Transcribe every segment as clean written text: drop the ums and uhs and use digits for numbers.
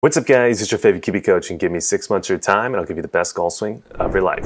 What's up, guys? It's your favorite QB coach, and give me 6 months of your time and I'll give you the best golf swing of your life.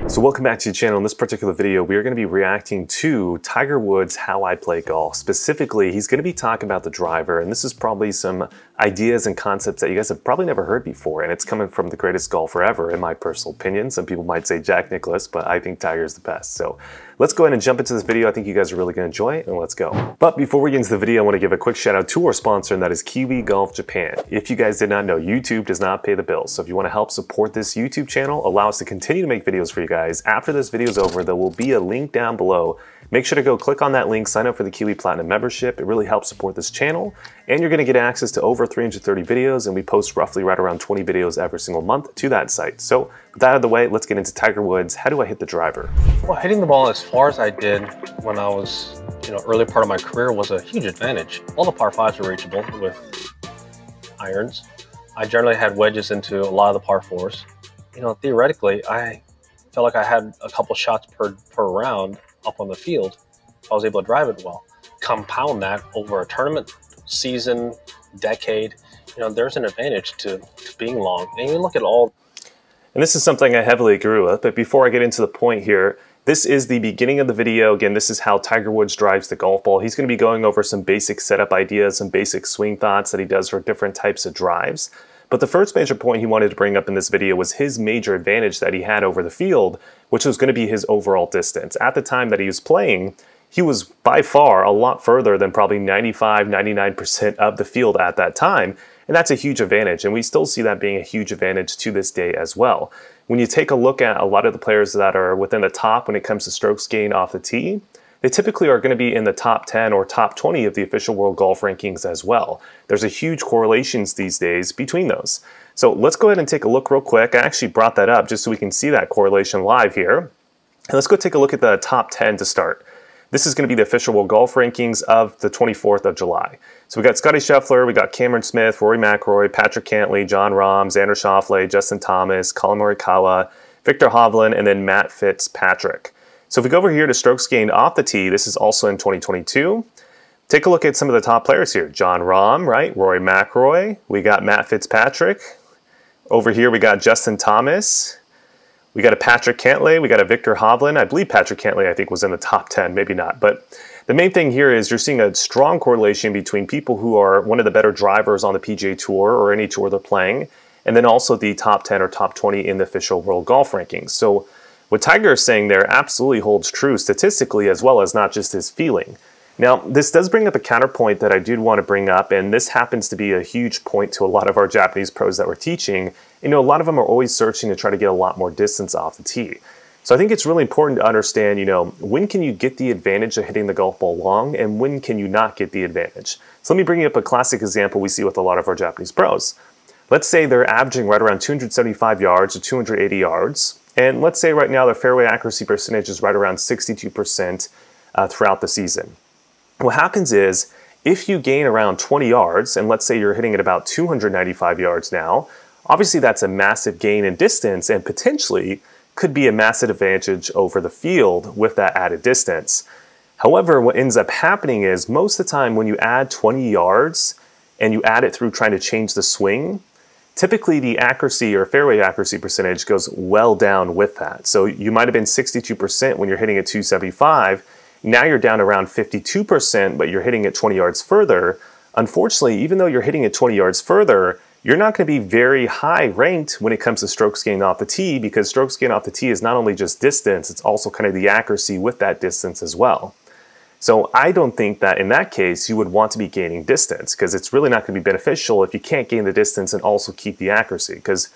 So welcome back to the channel. In this particular video, we are going to be reacting to Tiger Woods' How I Play Golf. Specifically, he's going to be talking about the driver, and this is probably some ideas and concepts that you guys have probably never heard before, and it's coming from the greatest golfer ever, in my personal opinion. Some people might say Jack Nicklaus, but I think Tiger's the best. So let's go ahead and jump into this video. I think you guys are really going to enjoy it, and let's go. But before we get into the video, I want to give a quick shout out to our sponsor, and that is Kiwi Golf Japan. If you guys did not know, YouTube does not pay the bills. So if you want to help support this YouTube channel, allow us to continue to make videos for you guys, after this video is over, there will be a link down below. Make sure to go click on that link, sign up for the Kiwi Platinum membership. It really helps support this channel, and you're going to get access to over 330 videos, and we post roughly right around 20 videos every single month to that site. So with that out of the way, let's get into Tiger Woods. How do I hit the driver? Well, hitting the ball as far as I did when I was, early part of my career was a huge advantage. All the par fives were reachable with irons. I generally had wedges into a lot of the par fours. Theoretically, I felt like I had a couple shots per round up on the field. I was able to drive it well. Compound that over a tournament, season, decade, there's an advantage to being long. And you look at all. And this is something I heavily agree with, but before I get into the point here, this is the beginning of the video. Again, this is how Tiger Woods drives the golf ball. He's going to be going over some basic setup ideas, some basic swing thoughts that he does for different types of drives. But the first major point he wanted to bring up in this video was his major advantage that he had over the field, which was going to be his overall distance. At the time that he was playing, he was by far a lot further than probably 95, 99% of the field at that time. And that's a huge advantage, and we still see that being a huge advantage to this day as well. When you take a look at a lot of the players that are within the top when it comes to strokes gained off the tee, they typically are going to be in the top 10 or top 20 of the official world golf rankings as well. There's a huge correlations these days between those. So let's go ahead and take a look real quick. I actually brought that up just so we can see that correlation live here. And let's go take a look at the top 10 to start. This is going to be the official world golf rankings of the 24th of July. So we got Scotty Scheffler, we got Cameron Smith, Rory McIlroy, Patrick Cantlay, Jon Rahm, Xander Schauffele, Justin Thomas, Collin Morikawa, Victor Hovland, and then Matt Fitzpatrick. So if we go over here to strokes gained off the tee, this is also in 2022. Take a look at some of the top players here. Jon Rahm, right? Rory McIlroy. We got Matt Fitzpatrick. Over here we got Justin Thomas. We got a Patrick Cantlay. We got a Victor Hovland. I believe Patrick Cantlay, I think, was in the top 10. Maybe not. But the main thing here is you're seeing a strong correlation between people who are one of the better drivers on the PGA Tour or any tour they're playing, and then also the top 10 or top 20 in the official world golf rankings. So what Tiger is saying there absolutely holds true statistically, as well as not just his feeling. Now, this does bring up a counterpoint that I did want to bring up, and this happens to be a huge point to a lot of our Japanese pros that we're teaching. A lot of them are always searching to try to get a lot more distance off the tee. So I think it's really important to understand, when can you get the advantage of hitting the golf ball long, and when can you not get the advantage? So let me bring you up a classic example we see with a lot of our Japanese pros. Let's say they're averaging right around 275 yards to 280 yards. And let's say right now their fairway accuracy percentage is right around 62% throughout the season. What happens is, if you gain around 20 yards, and let's say you're hitting at about 295 yards now, obviously that's a massive gain in distance and potentially could be a massive advantage over the field with that added distance. However, what ends up happening is most of the time when you add 20 yards and you add it through trying to change the swing, typically the accuracy or fairway accuracy percentage goes well down with that. So you might have been 62% when you're hitting at 275. Now you're down around 52%, but you're hitting it 20 yards further. Unfortunately, even though you're hitting it 20 yards further, you're not going to be very high ranked when it comes to strokes gained off the tee, because strokes gained off the tee is not only just distance, it's also kind of the accuracy with that distance as well. So I don't think that in that case you would want to be gaining distance, because it's really not going to be beneficial if you can't gain the distance and also keep the accuracy, because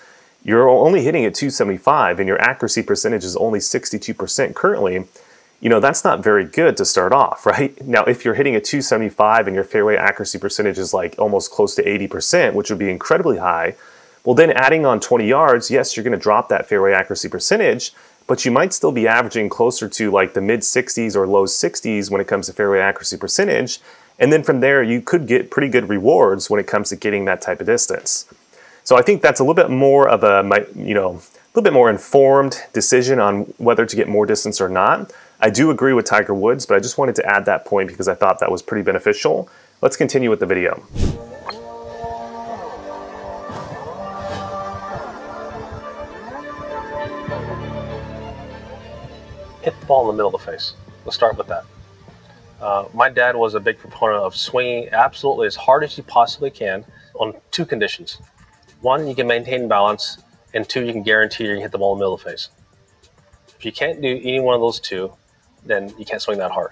you're only hitting at 275 and your accuracy percentage is only 62% currently. That's not very good to start off, right? Now, if you're hitting at 275 and your fairway accuracy percentage is like almost close to 80%, which would be incredibly high, well then adding on 20 yards, yes, you're going to drop that fairway accuracy percentage, but you might still be averaging closer to like the mid 60s or low 60s when it comes to fairway accuracy percentage. And then from there, you could get pretty good rewards when it comes to getting that type of distance. So I think that's a little bit more of a, little bit more informed decision on whether to get more distance or not. I do agree with Tiger Woods, but I just wanted to add that point because I thought that was pretty beneficial. Let's continue with the video. Hit the ball in the middle of the face. Let's start with that. My dad was a big proponent of swinging absolutely as hard as you possibly can on two conditions. One, you can maintain balance, and two, you can guarantee you can hit the ball in the middle of the face. If you can't do any one of those two, then you can't swing that hard.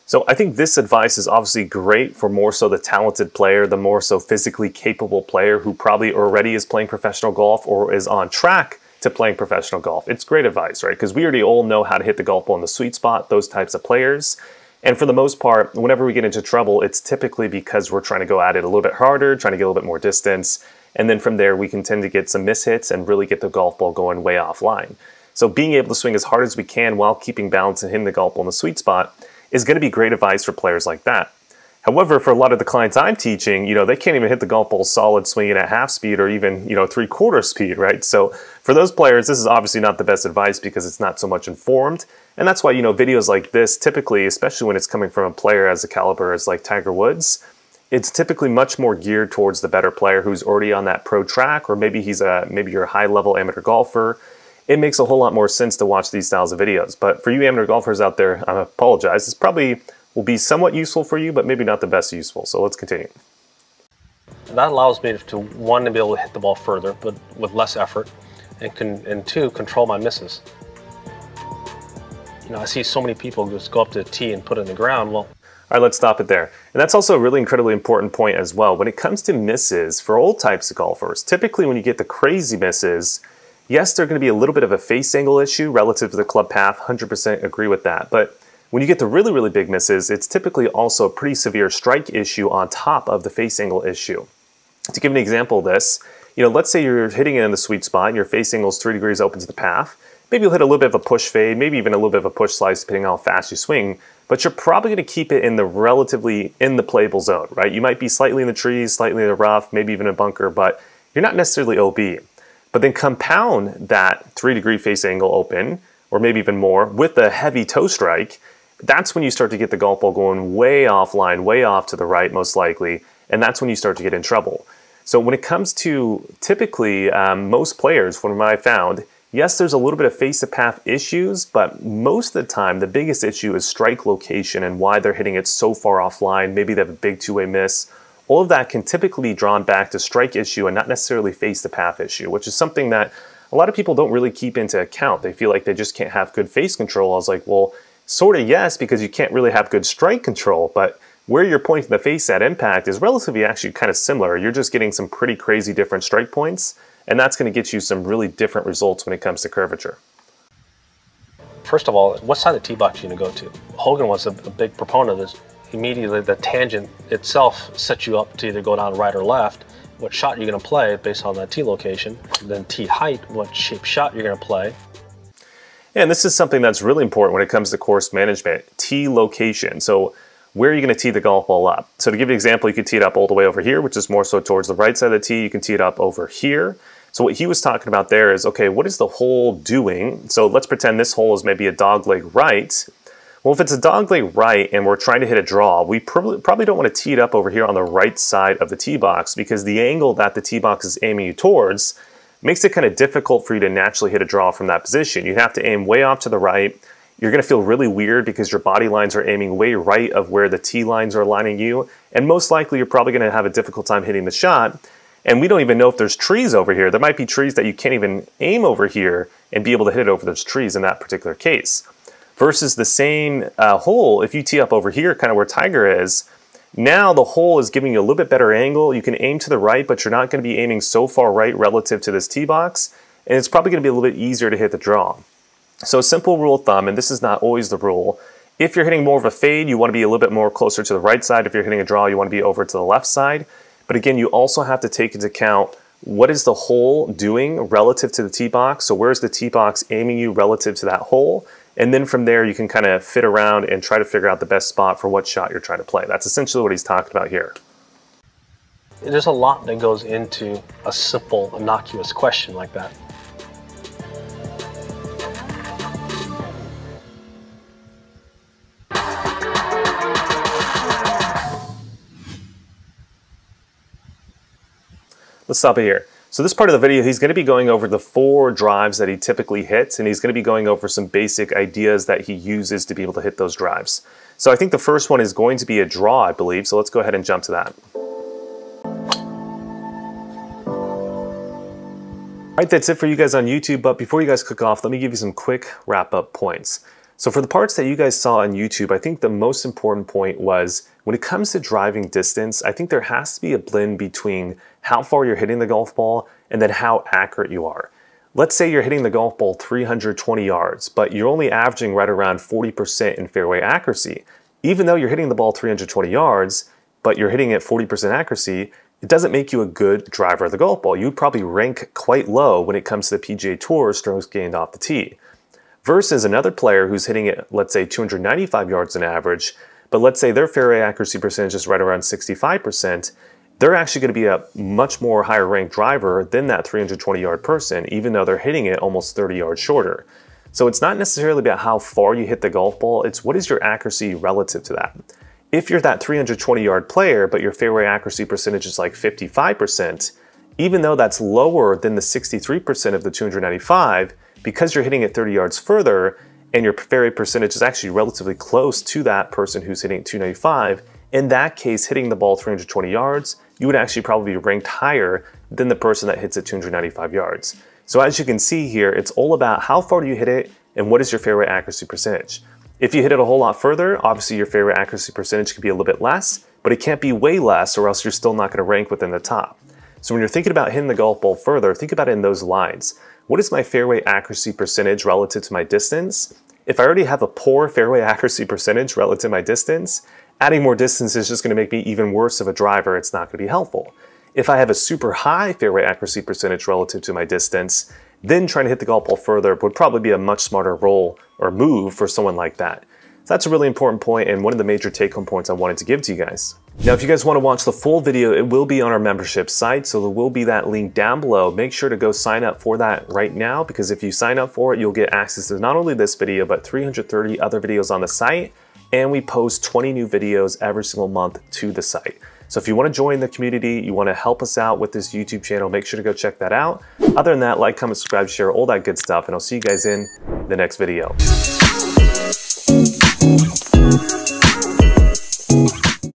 So I think this advice is obviously great for more so the talented player, the more so physically capable player who probably already is playing professional golf or is on track to playing professional golf. It's great advice, right? Because we already all know how to hit the golf ball in the sweet spot, those types of players. And for the most part, whenever we get into trouble, it's typically because we're trying to go at it a little bit harder, trying to get a little bit more distance. And then from there, we can tend to get some mishits and really get the golf ball going way offline. So being able to swing as hard as we can while keeping balance and hitting the golf ball in the sweet spot is going to be great advice for players like that. However, for a lot of the clients I'm teaching, they can't even hit the golf ball solid swinging at half speed or even, 3/4 speed, right? So for those players, this is obviously not the best advice because it's not so much informed. And that's why, videos like this typically, especially when it's coming from a player as a caliber as like Tiger Woods, it's typically much more geared towards the better player who's already on that pro track, or maybe maybe you're a high-level amateur golfer. It makes a whole lot more sense to watch these styles of videos. But for you amateur golfers out there, I apologize. This probably will be somewhat useful for you, but maybe not the best useful. So let's continue. That allows me to, one, to be able to hit the ball further, but with less effort, and two, control my misses. I see so many people just go up to the tee and put it in the ground. Well, all right, let's stop it there. And that's also a really incredibly important point as well. When it comes to misses, for all types of golfers, typically when you get the crazy misses, yes, they're going to be a little bit of a face angle issue relative to the club path. 100% agree with that. But when you get the really, really big misses, it's typically also a pretty severe strike issue on top of the face angle issue. To give an example of this, let's say you're hitting it in the sweet spot and your face angle is 3 degrees open to the path. Maybe you'll hit a little bit of a push fade, maybe even a little bit of a push slice depending on how fast you swing, but you're probably going to keep it in the relatively in the playable zone, right? You might be slightly in the trees, slightly in the rough, maybe even a bunker, but you're not necessarily OB. But then compound that 3-degree face angle open, or maybe even more, with a heavy toe strike. That's when you start to get the golf ball going way offline, way off to the right most likely, and that's when you start to get in trouble. So when it comes to typically most players, from what I found, yes, there's a little bit of face-to-path issues, but most of the time, the biggest issue is strike location and why they're hitting it so far offline. Maybe they have a big two-way miss. All of that can typically be drawn back to strike issue and not necessarily face-to-path issue, which is something that a lot of people don't really keep into account. They feel like they just can't have good face control. I was like, well, sort of yes, because you can't really have good strike control, but where you're pointing the face at impact is relatively actually kind of similar. You're just getting some pretty crazy different strike points, and that's going to get you some really different results when it comes to curvature. First of all, what side of the tee box are you going to go to? Hogan was a big proponent of this. Immediately, the tangent itself sets you up to either go down right or left. What shot you're going to play based on that tee location, then tee height, what shape shot you're going to play. And this is something that's really important when it comes to course management, tee location. So where are you going to tee the golf ball up? So to give you an example, you could tee it up all the way over here, which is more so towards the right side of the tee. You can tee it up over here. So what he was talking about there is, okay, what is the hole doing? So let's pretend this hole is maybe a dogleg right. Well, if it's a dogleg right and we're trying to hit a draw, we probably don't want to tee it up over here on the right side of the tee box because the angle that the tee box is aiming you towards makes it kind of difficult for you to naturally hit a draw from that position. You have to aim way off to the right. You're going to feel really weird because your body lines are aiming way right of where the tee lines are aligning you, and most likely you're probably going to have a difficult time hitting the shot. And we don't even know if there's trees over here. There might be trees that you can't even aim over here and be able to hit it over those trees in that particular case. Versus the same hole, if you tee up over here, kind of where Tiger is, now the hole is giving you a little bit better angle. You can aim to the right, but you're not going to be aiming so far right relative to this tee box, and it's probably going to be a little bit easier to hit the draw. So a simple rule of thumb, and this is not always the rule, if you're hitting more of a fade, you want to be a little bit more closer to the right side. If you're hitting a draw, you want to be over to the left side. But again, you also have to take into account what is the hole doing relative to the tee box. So where's the tee box aiming you relative to that hole? And then from there, you can kind of fit around and try to figure out the best spot for what shot you're trying to play. That's essentially what he's talking about here. There's a lot that goes into a simple, innocuous question like that. let's stop it here. So this part of the video, he's going to be going over the 4 drives that he typically hits, and he's going to be going over some basic ideas that he uses to be able to hit those drives. So I think the first one is going to be a draw, I believe. So let's go ahead and jump to that. All right, that's it for you guys on YouTube. But before you guys click off, let me give you some quick wrap-up points. So for the parts that you guys saw on YouTube, I think the most important point was when it comes to driving distance, I think there has to be a blend between how far you're hitting the golf ball and then how accurate you are. Let's say you're hitting the golf ball 320 yards, but you're only averaging right around 40% in fairway accuracy. Even though you're hitting the ball 320 yards, but you're hitting it 40% accuracy, it doesn't make you a good driver of the golf ball. You would probably rank quite low when it comes to the PGA Tour strokes gained off the tee. Versus another player who's hitting it, let's say 295 yards on average, but let's say their fairway accuracy percentage is right around 65%, they're actually going to be a much more higher ranked driver than that 320 yard person, even though they're hitting it almost 30 yards shorter. So it's not necessarily about how far you hit the golf ball, it's what is your accuracy relative to that. If you're that 320 yard player, but your fairway accuracy percentage is like 55%, even though that's lower than the 63% of the 295, because you're hitting it 30 yards further and your fairway percentage is actually relatively close to that person who's hitting 295, in that case, hitting the ball 320 yards, you would actually probably be ranked higher than the person that hits it 295 yards. So as you can see here, it's all about how far do you hit it and what is your fairway accuracy percentage. If you hit it a whole lot further, obviously your fairway accuracy percentage could be a little bit less, but it can't be way less or else you're still not going to rank within the top. So when you're thinking about hitting the golf ball further, think about it in those lines. What is my fairway accuracy percentage relative to my distance? If I already have a poor fairway accuracy percentage relative to my distance, adding more distance is just going to make me even worse of a driver. It's not going to be helpful. If I have a super high fairway accuracy percentage relative to my distance, then trying to hit the golf ball further would probably be a much smarter role or move for someone like that. So that's a really important point and one of the major take-home points I wanted to give to you guys. Now, if you guys want to watch the full video, it will be on our membership site, so there will be that link down below. Make sure to go sign up for that right now, because if you sign up for it, you'll get access to not only this video, but 330 other videos on the site, and we post 20 new videos every single month to the site. So if you want to join the community, you want to help us out with this YouTube channel, make sure to go check that out. Other than that, like, comment, subscribe, share, all that good stuff, and I'll see you guys in the next video.